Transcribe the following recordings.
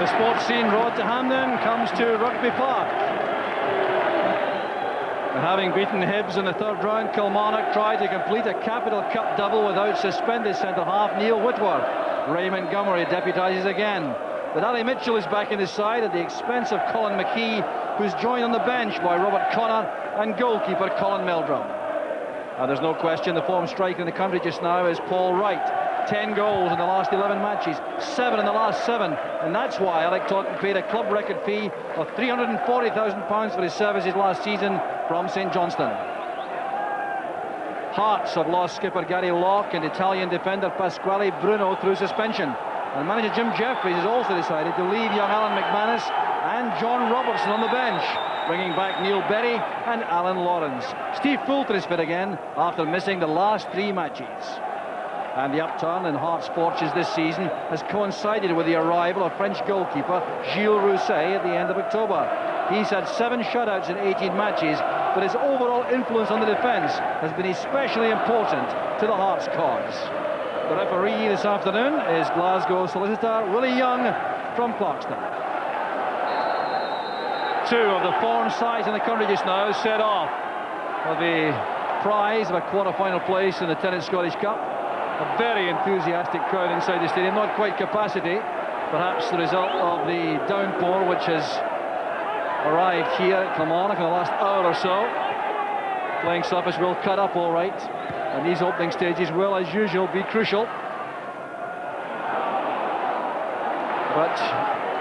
the sports scene road to Hampden comes to Rugby Park. And having beaten Hibs in the third round, Kilmarnock tried to complete a Capital Cup double without suspended centre-half Neil Whitworth. Ray Montgomery deputises again. But Ali Mitchell is back in the side at the expense of Colin McKee, who's joined on the bench by Robert Connor and goalkeeper Colin Meldrum. And there's no question the form striker in the country just now is Paul Wright. 10 goals in the last 11 matches, 7 in the last 7, and that's why Alec Taunton paid a club record fee of £340,000 for his services last season from St Johnstone. Hearts have lost skipper Gary Locke and Italian defender Pasquale Bruno through suspension, and manager Jim Jeffries has also decided to leave young Alan McManus and John Robertson on the bench, bringing back Neil Berry and Alan Lawrence. Steve Fulton is fit again after missing the last 3 matches. And the upturn in Hearts' fortunes this season has coincided with the arrival of French goalkeeper Gilles Rousset at the end of October. He's had 7 shutouts in 18 matches, but his overall influence on the defence has been especially important to the Hearts' cause. The referee this afternoon is Glasgow solicitor Willie Young from Clarkston. 2 of the form sides in the country just now set off for the prize of a quarter-final place in the Tennis Scottish Cup. A very enthusiastic crowd inside the stadium, not quite capacity, perhaps the result of the downpour which has arrived here at Kilmarnock in the last hour or so. Playing surface will cut up all right, and these opening stages will, as usual, be crucial. But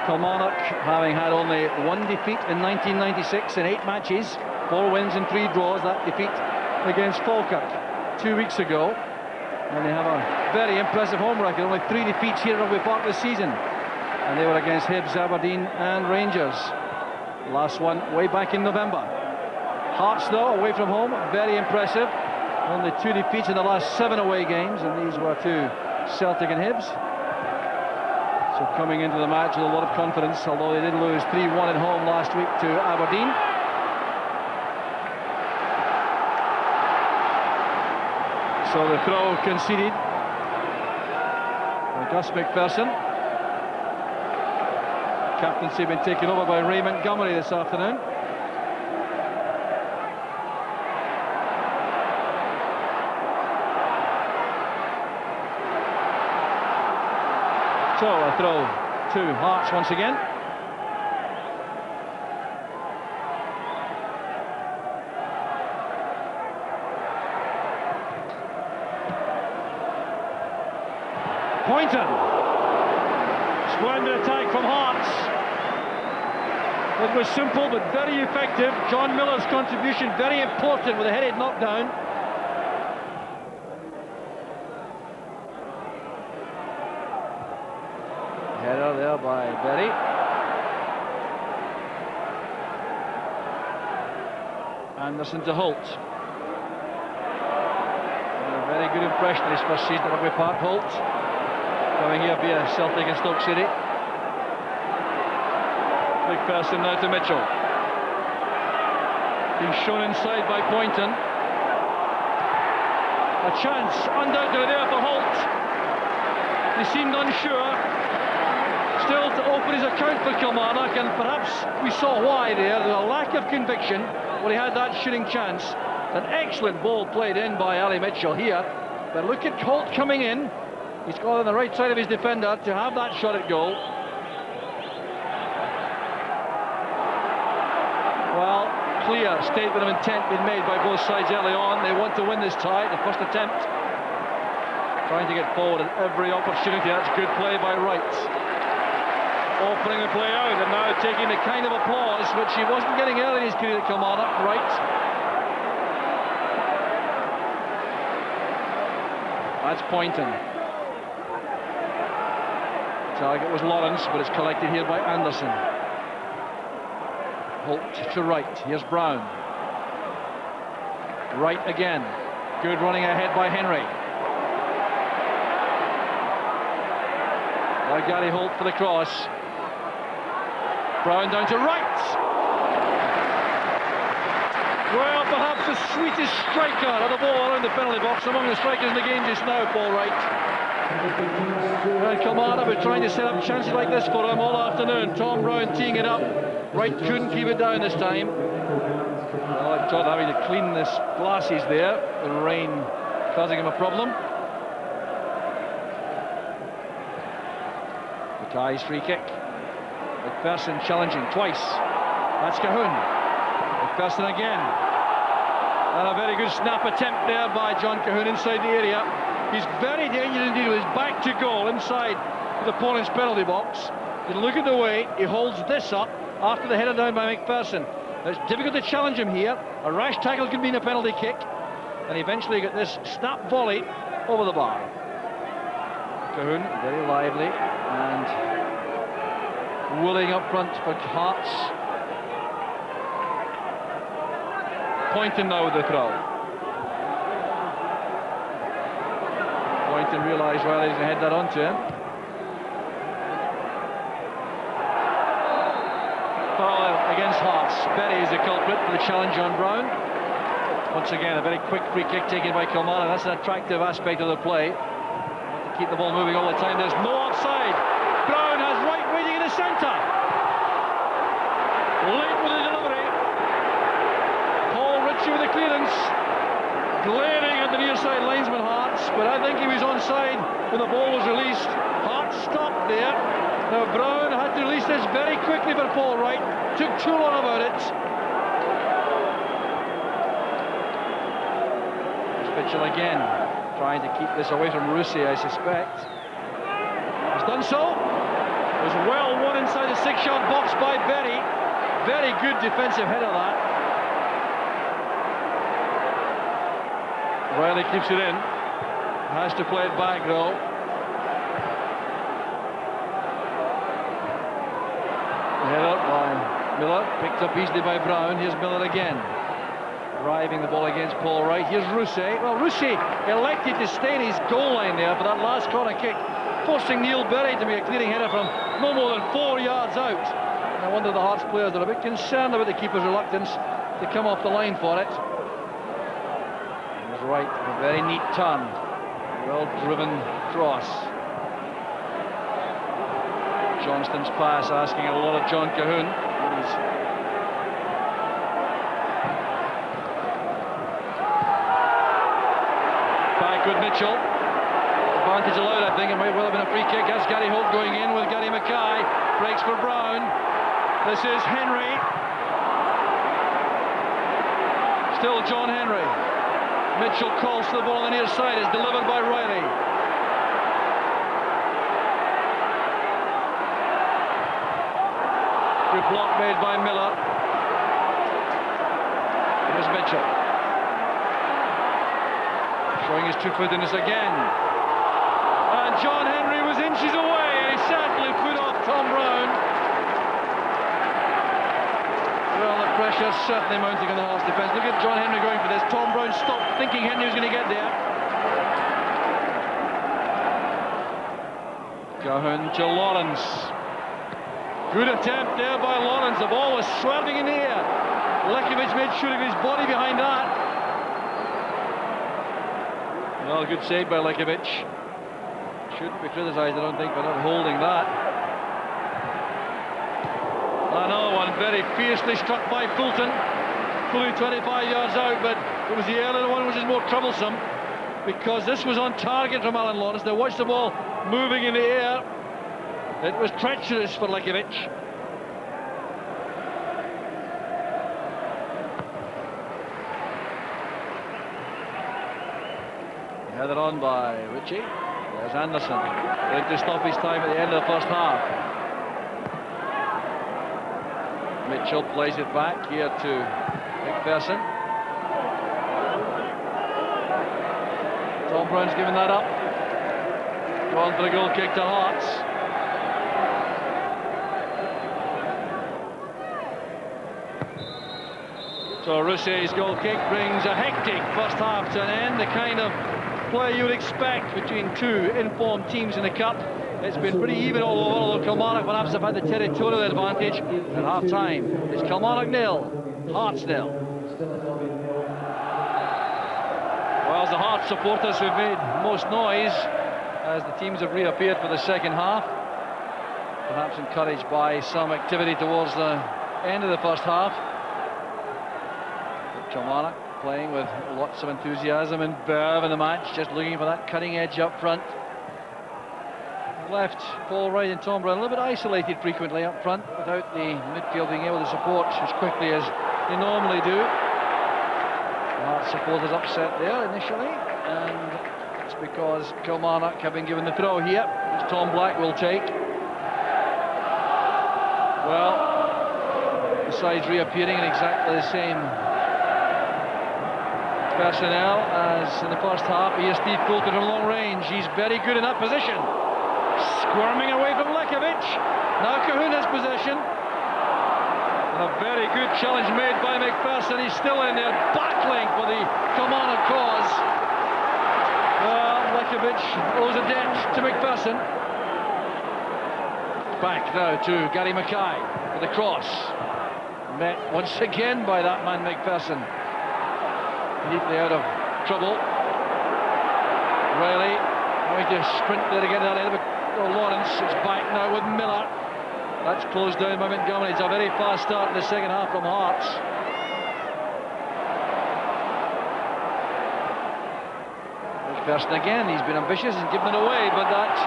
Kilmarnock, having had only 1 defeat in 1996 in 8 matches, 4 wins and 3 draws, that defeat against Falkirk 2 weeks ago. And they have a very impressive home record, only 3 defeats here at Rugby Park this season. And they were against Hibs, Aberdeen and Rangers. Last one way back in November. Hearts, though, away from home, very impressive. Only 2 defeats in the last 7 away games, and these were to Celtic and Hibs. So coming into the match with a lot of confidence, although they did lose 3-1 at home last week to Aberdeen. So the throw conceded by Gus MacPherson. Captaincy been taken over by Ray Montgomery this afternoon. So a throw to Hearts once again. Poynton. Splendid attack from Hearts. It was simple but very effective. John Miller's contribution very important with a headed knockdown. Header there by Berry. Anderson to Holt. And a very good impression his first season at Rugby Park, Holt. Coming here via Celtic and Stoke City. MacPherson now to Mitchell. Being shown inside by Poynton. A chance undoubtedly there for Holt. He seemed unsure. Still to open his account for Kilmarnock, and perhaps we saw why there. There's a lack of conviction when he had that shooting chance. An excellent ball played in by Ali Mitchell here. But look at Holt coming in. He's got on the right side of his defender to have that shot at goal. Well, clear statement of intent being made by both sides early on. They want to win this tie, the first attempt. Trying to get forward at every opportunity. That's good play by Wright. Opening the play out and now taking the kind of applause which he wasn't getting early in his career at Kilmarnock. Wright. That's Poynton. Target was Lawrence, but it's collected here by Anderson. Holt to Wright. Here's Brown. Wright again. Good running ahead by Henry. Now Gary Holt for the cross. Brown down to Wright. Well, perhaps the sweetest striker of the ball around the penalty box among the strikers in the game just now, Paul Wright. And Kilmarnock were trying to set up chances like this for him all afternoon. Tom Brown teeing it up. Wright couldn't keep it down this time. Well, I thought having to clean his glasses there, the rain causing him a problem. McKee's free kick. MacPherson challenging twice. That's Cahoon. MacPherson again. And a very good snap attempt there by John Cahoon inside the area. He's very dangerous indeed with his back to goal inside the opponent's penalty box. You look at the way he holds this up after the header down by MacPherson. It's difficult to challenge him here. A rash tackle can mean a penalty kick. And eventually get this snap volley over the bar. Cahoon, very lively and willing up front for Hearts. Poynton now with the throw. Poynton realised Reilly's going to head that onto him. Foul against Hearts. Berry is the culprit for the challenge on Brown. Once again, a very quick free kick taken by Kilmarnock. That's an attractive aspect of the play. Want to keep the ball moving all the time. There's no offside. Brown has Wright waiting in the centre. Late with the delivery. Paul Ritchie with the clearance. Glaring at the near side linesman Hearts, but I think he was onside when the ball was released. Hearts stopped there. Now Brown had to release this very quickly for Paul Wright. Took too long about it. Mitchell again, trying to keep this away from Rusey, I suspect. He's done so. It was well won inside the 6-yard box by Berry. Very good defensive header that. Reilly keeps it in. Has to play it back though. Header by Miller, picked up easily by Brown. Here's Miller again. Driving the ball against Paul Wright. Here's Rusey. Well, Rusey elected to stay in his goal line there for that last corner kick, forcing Neil Berry to make a clearing header from no more than 4 yards out. And I wonder the Hearts players are a bit concerned about the keeper's reluctance to come off the line for it. Here's Wright, a very neat turn. Well-driven cross. Johnston's pass asking a lot of John Cahoon. Good Mitchell. Advantage allowed, I think. It might well have been a free kick. That's Gary Holt going in with Gary McKee. Breaks for Brown. This is Henry. Still John Henry. Mitchell calls to the ball on the near side. It's delivered by Reilly. Good block made by Miller. Here's Mitchell. Showing his two-footedness again. And John Henry was inches away, and he certainly put off Tom Brown. Well, the pressure's certainly mounting on the Hearts defence. Look at John Henry going for this. Tom Brown stopped, thinking Henry was going to get there. Cahoon to Lawrence. Good attempt there by Lawrence. The ball was swerving in the air. Lekovic made sure of his body behind that. Well, good save by Lekovic. Shouldn't be criticised, I don't think, for not holding that. Another one very fiercely struck by Fulton. Fully 25 yards out, but it was the earlier one which is more troublesome, because this was on target from Alan Lawrence. Now watch the ball moving in the air. It was treacherous for Lekovic. Headed on by Ritchie. There's Anderson. Going to stop his time at the end of the first half. Mitchell plays it back here to MacPherson. Tom Brown's given that up. Gone for the goal kick to Hearts. So Rousseau's goal kick brings a hectic first half to an end. The kind of play you would expect between two informed teams in the Cup. It's been pretty even all over, although Kilmarnock perhaps have had the territorial advantage. At half-time, it's Kilmarnock 0, Hearts 0. Well, the Hearts supporters who've made most noise, as the teams have reappeared for the second half, perhaps encouraged by some activity towards the end of the first half. Kilmarnock playing with lots of enthusiasm and verve in the match, just looking for that cutting edge up front. Left Paul Wright and Tom Brown a little bit isolated frequently up front, without the midfield being able to support as quickly as they normally do. Hearts supporters upset there initially, and it's because Kilmarnock have been given the throw here, which Tom Black will take. Well, the side's reappearing in exactly the same personnel as in the first half. Here's Steve Coulter from long range. He's very good in that position. Squirming away from Lekovic. Now Kahun has possession. And a very good challenge made by MacPherson. He's still in there battling for the Kilmarnock cause. Well, Lekovic owes a debt to MacPherson. Back now to Gary McKee with the cross. Met once again by that man MacPherson. Neatly out of trouble. Reilly going to sprint there to get that out of it. Oh, Lawrence, it's back now with Miller. That's closed down by Montgomery. It's a very fast start in the second half from Hearts. MacPherson again, he's been ambitious and given it away, but that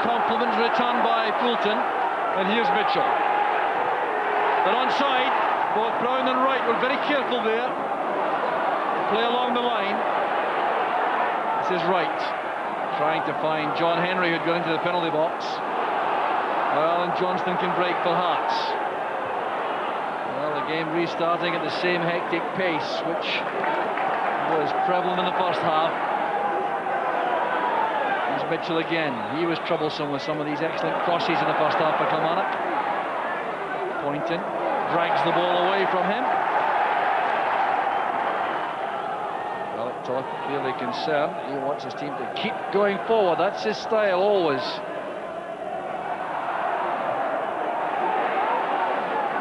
compliment's returned by Fulton. And here's Mitchell. They're onside. Both Brown and Wright were very careful there. Play along the line. This is Wright trying to find John Henry, who'd got into the penalty box. Well, and Johnston can break for Hearts. Well, the game restarting at the same hectic pace, which was prevalent in the first half. Here's Mitchell again. He was troublesome with some of these excellent crosses in the first half for Kilmarnock. Poynton drags the ball away from him. Clearly concerned. He wants his team to keep going forward. That's his style always.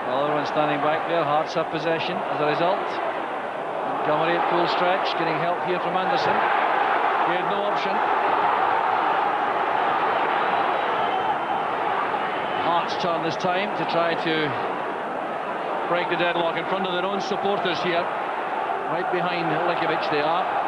Well, everyone's standing back there. Hearts have possession as a result. Montgomery at full stretch, getting help here from Anderson. He had no option. Hearts turn this time to try to break the deadlock in front of their own supporters here. Right behind Lekovic they are.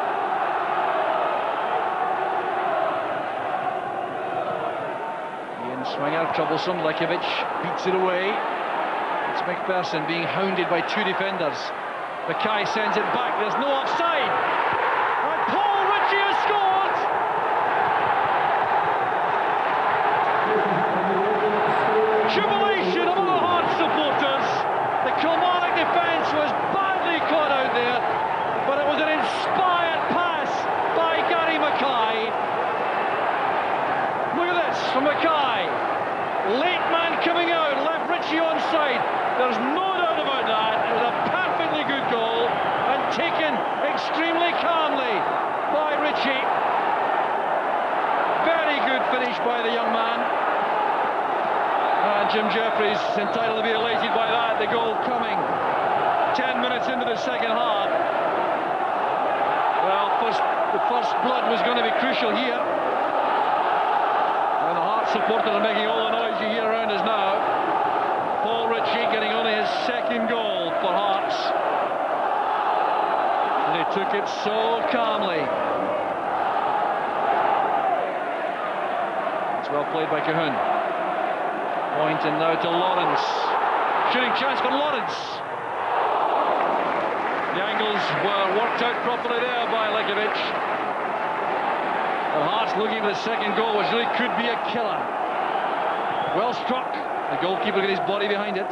Swinger, troublesome. Lekovic beats it away. It's MacPherson being hounded by two defenders. McKee sends it back. There's no offside. And Paul Ritchie has scored. Jubilation among the Hearts supporters. The Kilmarnock defence was badly caught out there, but it was an inspired pass by Gary McKee. Look at this from McKee. Late man coming out, left Ritchie onside. There's no doubt about that. It was a perfectly good goal and taken extremely calmly by Ritchie. Very good finish by the young man. And Jim Jeffries entitled to be elated by that. The goal coming 10 minutes into the second half. Well, the first blood was going to be crucial here. And the Hearts supporters are making all the noise you hear around us now. Paul Ritchie getting only his second goal for Hearts. And he took it so calmly. It's well played by Kahun. Poynton now to Lawrence. Shooting chance for Lawrence. The angles were worked out properly there by Lekovic. And Hearts looking for the second goal, which really could be a killer. Well struck. The goalkeeper got his body behind it.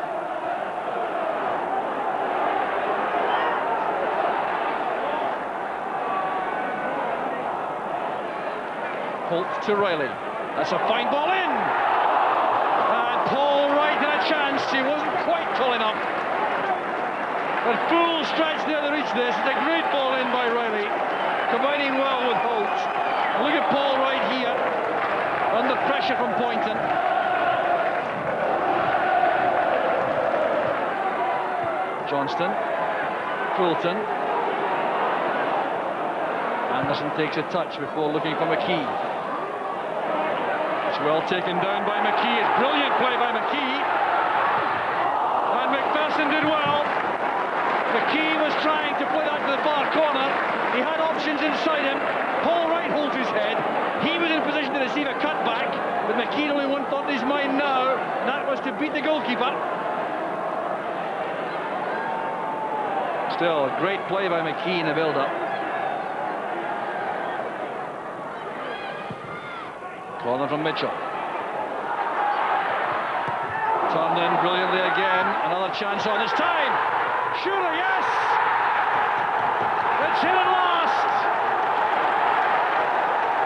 Holt to Reilly. That's a fine ball in. And Paul Wright had a chance. He wasn't quite tall enough. But full stretch there to reach this. It's a great ball in by Reilly, combining well with Holt. Look at Paul Wright here, under pressure from Poynton. Johnston, Fulton. Anderson takes a touch before looking for McKee. Well taken down by McKee. It's brilliant play by McKee. And MacPherson did well. McKee was trying to play that to the far corner. He had options inside him. Wright holds his head. He was in position to receive a cutback, but McKee only one thought in his mind now, and that was to beat the goalkeeper. Still, a great play by McKee in the build-up. Corner from Mitchell. Turned in brilliantly again. Another chance on this time. Surely, yes! It's hit at last!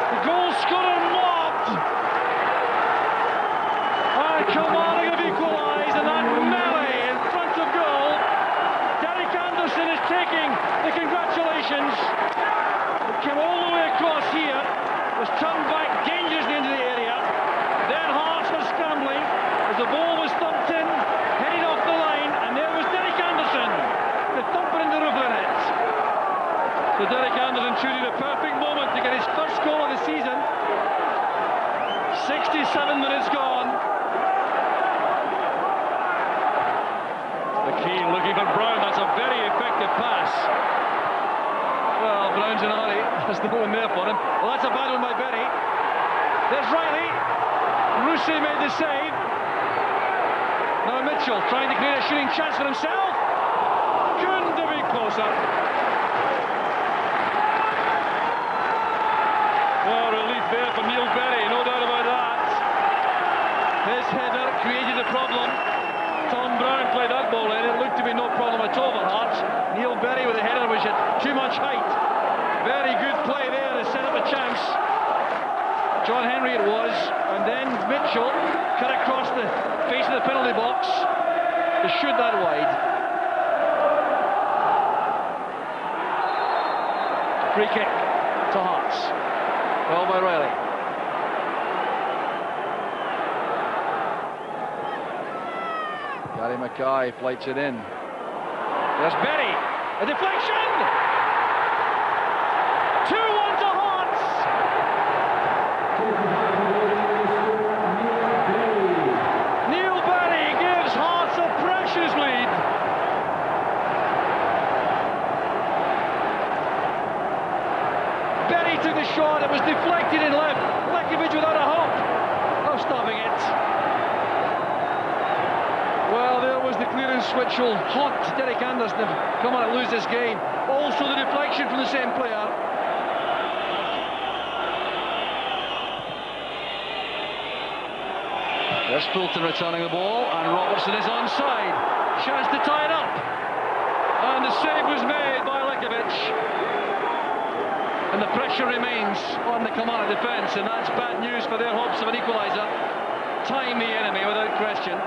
The goal scorer mobbed! And Kilmarnock have equalised, and that melee in front of goal. Derek Anderson is taking the congratulations. It came all the way across here, was turned back dangerously into the area. Then Hearts were scrambling as the ball was thumped in, headed off the line, and there was Derek Anderson, the thumper in the roof of the net. So Derek Anderson choosing the perfect moment to get his first goal of the season. 67 minutes gone. McKee looking for Brown. That's a very effective pass. Well, Brown's in a hurry. There's no one there for him. Well, that's a bad one by Berry. There's Reilly. Rusey made the save. Now Mitchell trying to create a shooting chance for himself. Couldn't have been closer. Oh, relief there for Neil Berry, no doubt about that. His header created a problem. Tom Brown played that ball in. It looked to be no problem at all for Hearts. Neil Berry with a header which had too much height. Very good play there to set up a chance. John Henry it was, and then Mitchell cut across the face of the penalty box to shoot that wide. Free kick to Hearts. Well by Reilly. Gary McKee flights it in. There's Berry. A deflection! 2-1 to Hearts! Neil Berry gives Hearts a precious lead. Berry took the shot, it was deflected in left. Lekovic without a hope of stopping it. Well, there was the clearance which will haunt Derek Anderson have come on to lose this game. Also the deflection from the same player. There's Fulton returning the ball, and Robertson is onside. Chance to tie it up. And the save was made by Lekovic. And the pressure remains on the Kilmarnock defence, and that's bad news for their hopes of an equaliser. Time the enemy without question.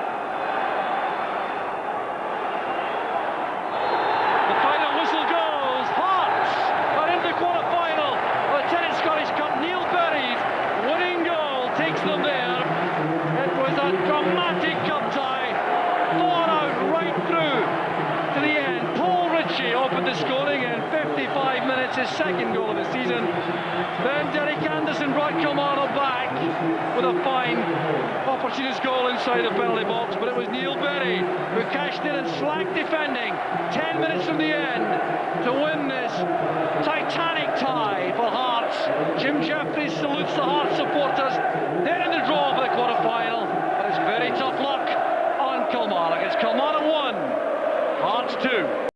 The final whistle goes. Hearts are in the quarter-final of the Tennis Scottish Cup. Neil Berry's winning goal takes them there. It was a dramatic cup tie, thought out right through to the end. Opened the scoring in 55 minutes, his second goal of the season. Then Derek Anderson brought Kilmarnock back with a fine opportunist goal inside the penalty box, but it was Neil Berry who cashed in and slack defending 10 minutes from the end to win this titanic tie for Hearts. Jim Jeffries salutes the Hearts supporters. They're in the draw for the quarter-final, but it's very tough luck on Kilmarnock. It's Kilmarnock 1, Hearts 2.